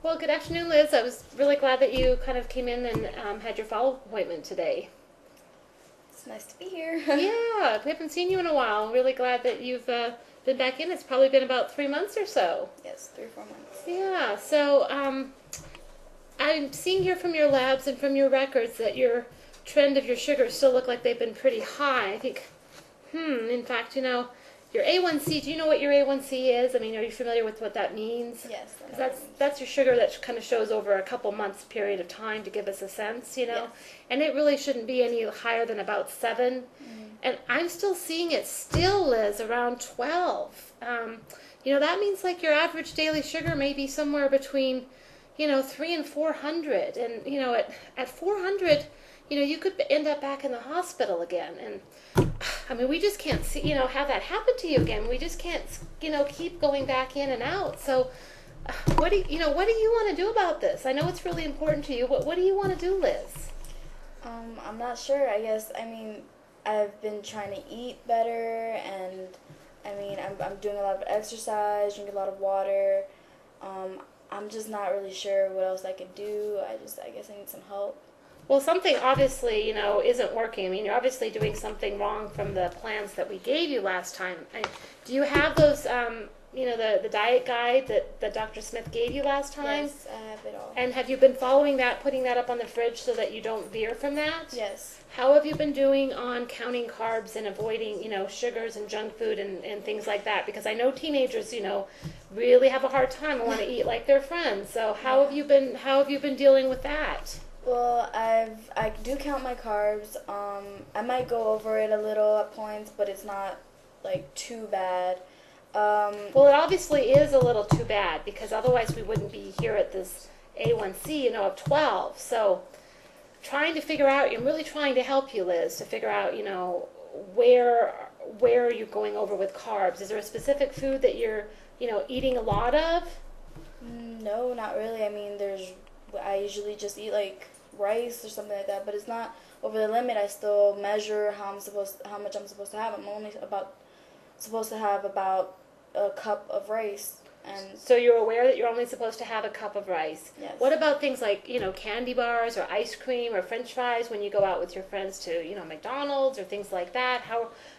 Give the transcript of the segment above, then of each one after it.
Well, good afternoon, Liz. I was really glad that you kind of came in and had your follow-up appointment today. It's nice to be here. Yeah, we haven't seen you in a while. I'm really glad that you've been back in. It's probably been about 3 months or so. Yes, 3 or 4 months. Yeah, so I'm seeing here from your labs and from your records that your trend of your sugars still look like they've been pretty high. I think, in fact, your A1C, do you know what your A1C is? I mean, are you familiar with what that means? Yes, I know Because what it means. that's your sugar that kind of shows over a couple months period of time to give us a sense. Yes. And it really shouldn't be any higher than about 7. And I'm still seeing it still, Liz, around 12. That means like your average daily sugar may be somewhere between, 3 and 400. And, at 400, you could end up back in the hospital again. And I mean, we just can't see, have that happen to you again. We just can't, keep going back in and out. So, what do you want to do about this? I know it's really important to you, but what do you want to do, Liz? I'm not sure. I've been trying to eat better, and I'm doing a lot of exercise, drinking a lot of water. I'm just not really sure what else I could do. I guess I need some help. Well, something obviously, isn't working. I mean, you're obviously doing something wrong from the plans that we gave you last time. Do you have those, the diet guide that Dr. Smith gave you last time? Yes, I have it all. And have you been following that, putting that up on the fridge so that you don't veer from that? Yes. How have you been doing on counting carbs and avoiding, sugars and junk food and things like that? Because I know teenagers, really have a hard time and want to eat like their friends. So how have you been dealing with that? Well, I do count my carbs. I might go over it a little at points, but it's not like too bad. Well, it obviously is a little too bad because otherwise we wouldn't be here at this A1C, of 12. So trying to figure out, I'm really trying to help you, Liz, to figure out, where are you going over with carbs? Is there a specific food that you're, eating a lot of? No, not really. I usually just eat like rice or something like that, but it's not over the limit. I still measure how much I'm supposed to have. I'm only supposed to have about a cup of rice. And so you're aware that you're only supposed to have a cup of rice. Yes. What about things like, candy bars or ice cream or french fries when you go out with your friends to, McDonald's or things like that?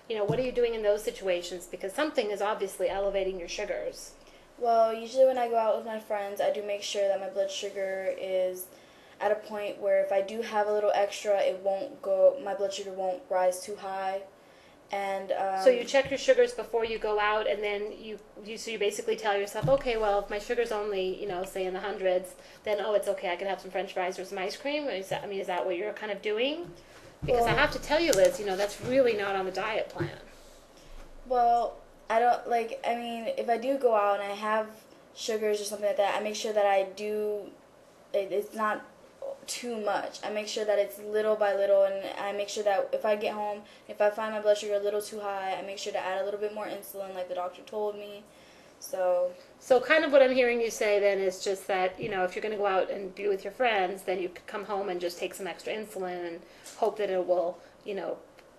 What are you doing in those situations? Because something is obviously elevating your sugars. Well, usually when I go out with my friends, I do make sure that my blood sugar is at a point where if I do have a little extra, my blood sugar won't rise too high. And so you check your sugars before you go out, and then you basically tell yourself, okay, well, if my sugar's only, say in the hundreds, then it's okay, I can have some french fries or some ice cream. Is that what you're kind of doing? Because I have to tell you, Liz, that's really not on the diet plan. Well, I don't if I do go out and I have sugars or something like that, I make sure that it's not too much. I make sure that it's little by little, and I make sure that if I get home, if I find my blood sugar a little too high, I make sure to add a little bit more insulin like the doctor told me. So kind of what I'm hearing you say then is just that, if you're going to go out and be with your friends, then you could come home and just take some extra insulin and hope that it will,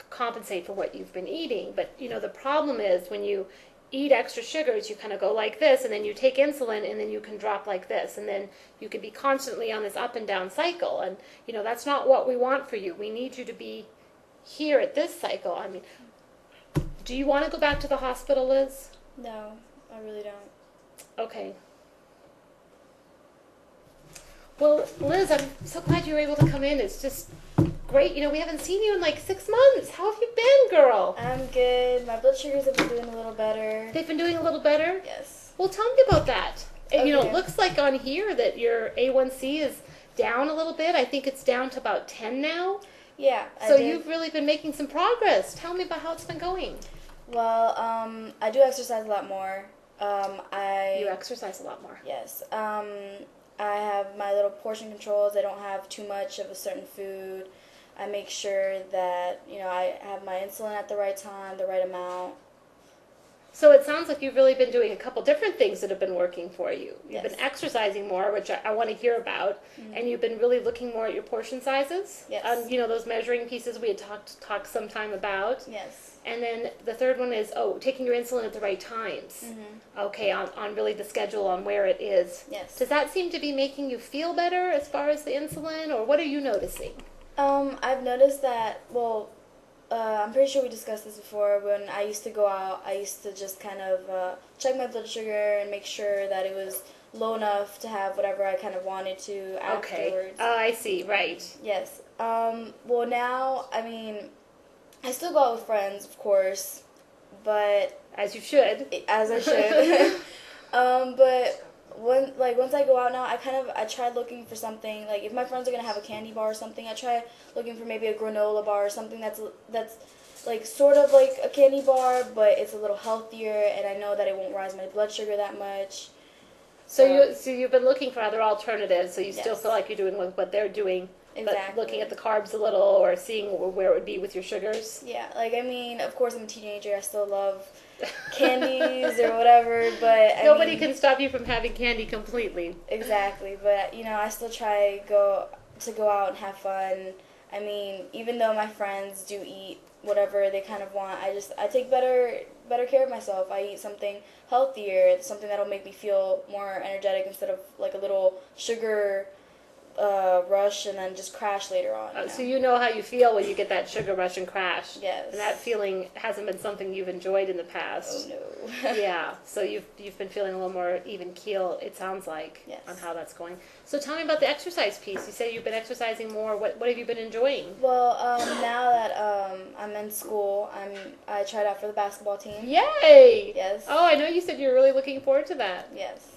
compensate for what you've been eating. But, the problem is when you eat extra sugars, you kind of go like this, and then you take insulin, and then you can drop like this, and then you can be constantly on this up and down cycle. And, that's not what we want for you. We need you to be here at this cycle. I mean, do you want to go back to the hospital, Liz? no, I really don't. Okay. Well, Liz, I'm so glad you were able to come in. It's just great. We haven't seen you in like 6 months. How have you been, girl? I'm good. My blood sugars have been doing a little better. They've been doing a little better? Yes. Well, tell me about that. And, Okay. it looks like on here that your A1C is down a little bit. I think it's down to about 10 now. Yeah. So you've really been making some progress. Tell me about how it's been going. Well, I do exercise a lot more. You exercise a lot more. Yes. I have my little portion controls. I don't have too much of a certain food. I make sure that, I have my insulin at the right time, the right amount. So it sounds like you've really been doing a couple different things that have been working for you. You've Yes. been exercising more, which I want to hear about, and you've been really looking more at your portion sizes. Yes. Those measuring pieces we had talked some time about. Yes. And then the third one is, taking your insulin at the right times. Okay, on really the schedule on where it is. Yes. Does that seem to be making you feel better as far as the insulin, or what are you noticing? I've noticed that, well, I'm pretty sure we discussed this before. When I used to go out, I used to just kind of check my blood sugar and make sure that it was low enough to have whatever I kind of wanted to afterwards. Okay. I see. Right. Yes. Well, now, I mean, I still go out with friends, of course, but As you should. as I should. But once I go out now, I try looking for something. Like, if my friends are gonna have a candy bar or something, I try looking for maybe a granola bar or something that's like sort of like a candy bar, but it's a little healthier, and I know that it won't rise my blood sugar that much. So you've been looking for other alternatives, so you still Yes. feel like you're doing what they're doing, Exactly. but looking at the carbs a little or seeing where it would be with your sugars. Yeah, like, I mean, of course I'm a teenager. I still love candies or whatever, but Nobody can stop you from having candy completely. Exactly, but I still try go out and have fun. I mean, even though my friends do eat whatever they kind of want, I take better care of myself. I eat something healthier, something that'll make me feel more energetic instead of like a little sugar rush and then just crash later on. So you know how you feel when you get that sugar rush and crash. Yes. And that feeling hasn't been something you've enjoyed in the past. Oh no. Yeah. So you've been feeling a little more even keel, it sounds like, Yes. on how that's going. So tell me about the exercise piece. You say you've been exercising more. What have you been enjoying? Well, now that I'm in school, I tried out for the basketball team. Yay! Yes. Oh, I know you said you're really looking forward to that. Yes.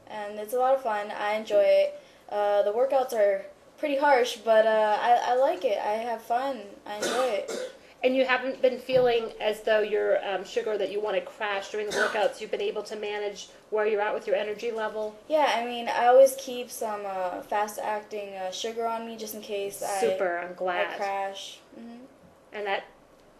And it's a lot of fun. I enjoy it. The workouts are pretty harsh, but I like it. I have fun. I enjoy it. And you haven't been feeling as though your sugar that you want to crash during the workouts, you've been able to manage where you're at with your energy level? Yeah, I mean, I always keep some fast-acting sugar on me just in case I'm glad. I crash. And that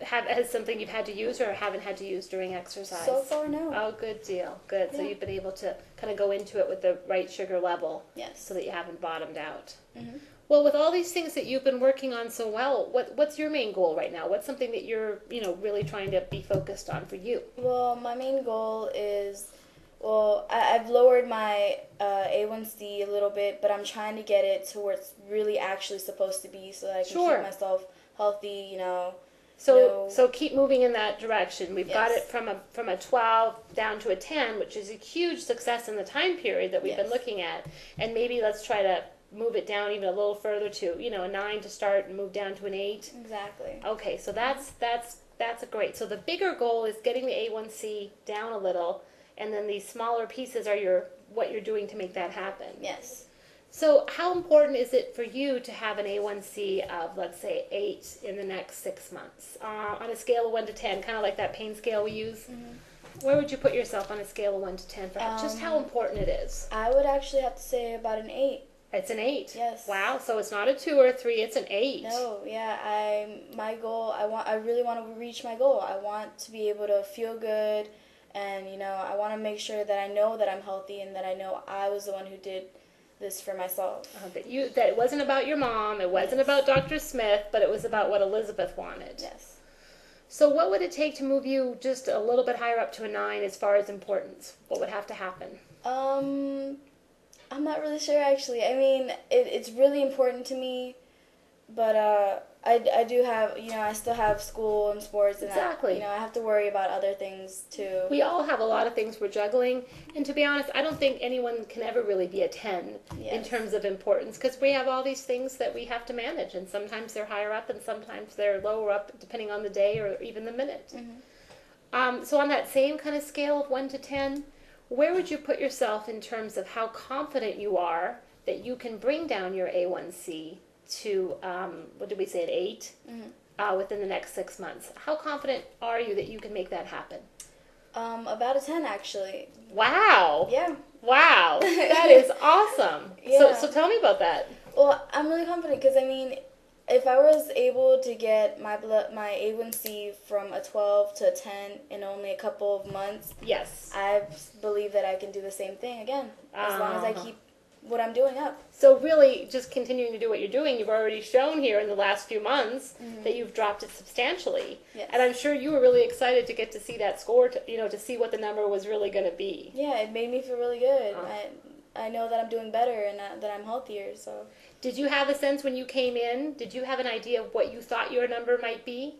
has something you've had to use or haven't had to use during exercise? So far, no. Oh, good deal. Good. Yeah. So you've been able to kind of go into it with the right sugar level. Yes. So that you haven't bottomed out. Mm-hmm. Well, with all these things that you've been working on so well, what's your main goal right now? What's something that you're, really trying to be focused on for you? Well, my main goal is, I've lowered my A1C a little bit, but I'm trying to get it to where it's really actually supposed to be so that I can Sure. keep myself healthy, So keep moving in that direction. We've got Yes. it from a 12 down to a 10, which is a huge success in the time period that we've been Yes. looking at. And maybe let's try to move it down even a little further to, a 9 to start and move down to an 8. Exactly. Okay, so that's a great. So the bigger goal is getting the A1C down a little, and then these smaller pieces are what you're doing to make that happen. Yes. So how important is it for you to have an A1C of, let's say, 8 in the next 6 months? On a scale of 1 to 10, kind of like that pain scale we use? Where would you put yourself on a scale of 1 to 10 for just how important it is? I would actually have to say about an 8. It's an 8? Yes. Wow, so it's not a 2 or a 3, it's an 8. No, yeah, my goal, I really want to reach my goal. I want to be able to feel good, and, I want to make sure that I know that I'm healthy and that I know I was the one who did this for myself. That it wasn't about your mom, it wasn't about Dr. Smith, but it was about what Elizabeth wanted. Yes. So what would it take to move you just a little bit higher up to a 9 as far as importance? What would have to happen? I'm not really sure, actually. I mean, it's really important to me, but I do have, I still have school and sports, and Exactly. I have to worry about other things too. We all have a lot of things we're juggling, and to be honest, I don't think anyone can ever really be a 10 in Yes. terms of importance, because we have all these things that we have to manage, and sometimes they're higher up and sometimes they're lower up, depending on the day or even the minute. So on that same kind of scale of 1 to 10, where would you put yourself in terms of how confident you are that you can bring down your A1C to, what did we say, an 8 within the next 6 months? How confident are you that you can make that happen? About a 10, actually. Wow. Yeah. Wow. That is awesome. Yeah. So tell me about that. Well, I'm really confident because, I mean, if I was able to get my A1C from a 12 to a 10 in only a couple of months, Yes. I believe that I can do the same thing again. As long as I keep what I'm doing up. So really, just continuing to do what you're doing, you've already shown here in the last few months that you've dropped it substantially. Yes. And I'm sure you were really excited to get to see that score, to see what the number was really going to be. Yeah, it made me feel really good. I know that I'm doing better and that I'm healthier. So. Did you have a sense when you came in? Did you have an idea of what you thought your number might be?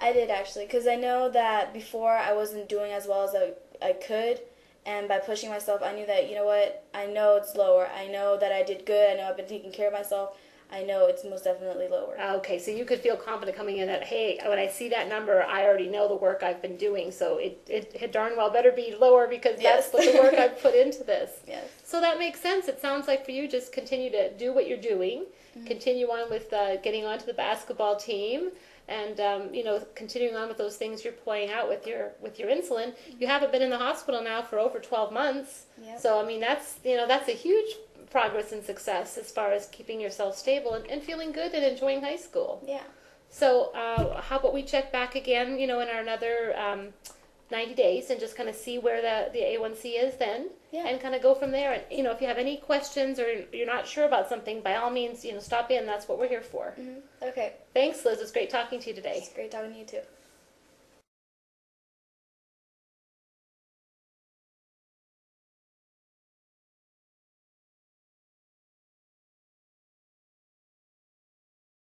I did actually, because I know that before I wasn't doing as well as I could. And by pushing myself, I knew that, you know what, I know it's lower. I know that I did good. I know I've been taking care of myself. I know it's most definitely lower. Okay, so you could feel confident coming in that, hey, when I see that number, I already know the work I've been doing. So it darn well better be lower because Yes. that's the work I've put into this. Yes. So that makes sense. It sounds like for you, just continue to do what you're doing. Continue on with getting onto the basketball team. And continuing on with those things you're playing out with your insulin. You haven't been in the hospital now for over 12 months. Yep. So I mean that's a huge progress and success as far as keeping yourself stable and feeling good and enjoying high school. Yeah. So how about we check back again, in our another 90 days and just kind of see where the A1C is then. Yeah. And kind of go from there. And if you have any questions or you're not sure about something, by all means, stop in. That's what we're here for. Okay. Thanks, Liz. It's great talking to you today. It's great talking to you too.